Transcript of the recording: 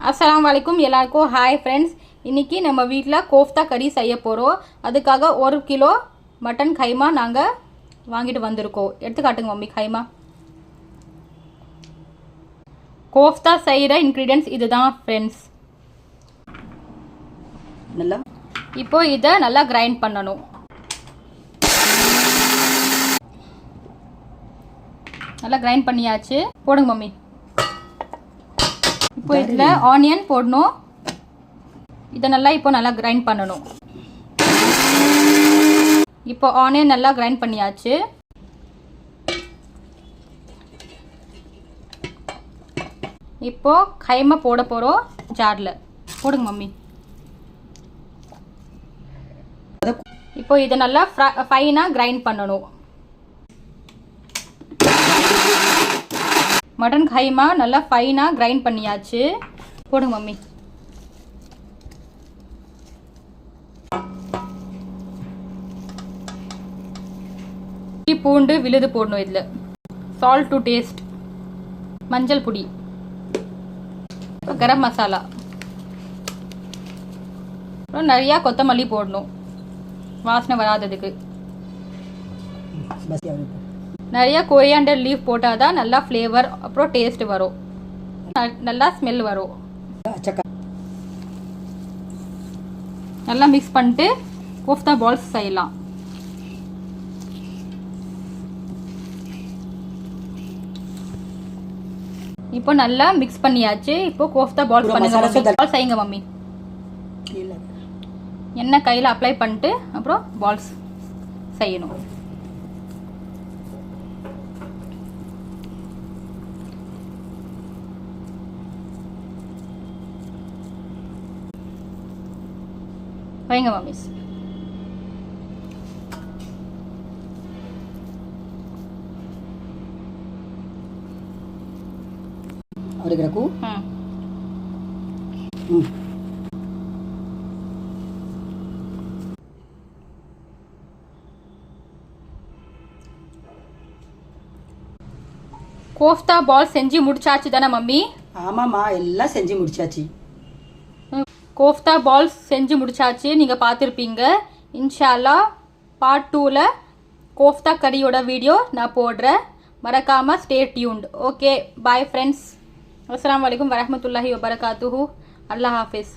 अस्सलाम वालेकुम எல்லாருக்கும் ஹாய் ஃப்ரெண்ட்ஸ். இன்னைக்கு நம்ம வீட்டில் கோஃப்தா கறி செய்ய போகிறோம். அதுக்காக 1 கிலோ மட்டன் கைமா நாங்கள் வாங்கிட்டு வந்திருக்கோம். எடுத்து காட்டுங்க மம்மி. கைமா கோஃப்தா செய்கிற இன்க்ரீடியன்ட்ஸ் இதுதான் ஃப்ரெண்ட்ஸ். இப்போ இதை நல்லா கிரைண்ட் பண்ணணும். நல்லா கிரைண்ட் பண்ணியாச்சு. போடுங்க மம்மி. இப்போ இதில் ஆனியன் போடணும். இதை நல்லா கிரைண்ட் பண்ணணும். இப்போ ஆனியன் நல்லா கிரைண்ட் பண்ணியாச்சு. இப்போ கைமா போட போகிறோம் ஜாரில். போடுங்க மம்மி. இப்போ இதை நல்லா ஃபைனாக கிரைண்ட் பண்ணணும். மட்டன் கைமா நல்லா ஃபைனாக கிரைண்ட் பண்ணியாச்சு. போடுங்க மம்மி. பூண்டு விழுது போடணும். இதில் சால்ட் டு டேஸ்ட், மஞ்சள் பொடி, கரம் மசாலா, அப்புறம் நிறையா கொத்தமல்லி போடணும் வாசனை வராததுக்கு. நிறைய கொரியாண்டர் லீஃப் போட்டால் தான் நல்லா ஃப்ளேவர் அப்புறம் டேஸ்ட் வரும், நல்லா ஸ்மெல் வரும். நல்லா மிக்ஸ் பண்ணிட்டு கோஃப்தா பால்ஸ் செய்யலாம். இப்போ நல்லா மிக்ஸ் பண்ணியாச்சு. இப்போ கோஃப்தா பால்ஸ் பண்ணுங்க. பால்ஸ் செய்யுங்க மம்மி. எண்ணெய் கையில் அப்ளை பண்ணிட்டு அப்புறம் பால்ஸ் செய்யணும். வைங்க மம்மிஸ். అరగరకు கோஃப்தா பால் செஞ்சு முடிச்சாச்சு தானே மம்மி? ஆமாம்மா, எல்லாம் செஞ்சு முடிச்சாச்சு. கோஃப்தா பால்ஸ் செஞ்சு முடிச்சாச்சு. நீங்கள் பார்த்துருப்பீங்க. இன்ஷா அல்லாஹ் பார்ட் 2ல் கோஃப்தா கறியோட வீடியோ நான் போடுறேன். மறக்காமல் stay tuned. Okay, bye friends. அஸ்ஸலாமு அலைக்கும் வரஹ்மத்துல்லாஹி வபரகாத்துஹு. அல்லாஹ் ஹாஃபிஸ்.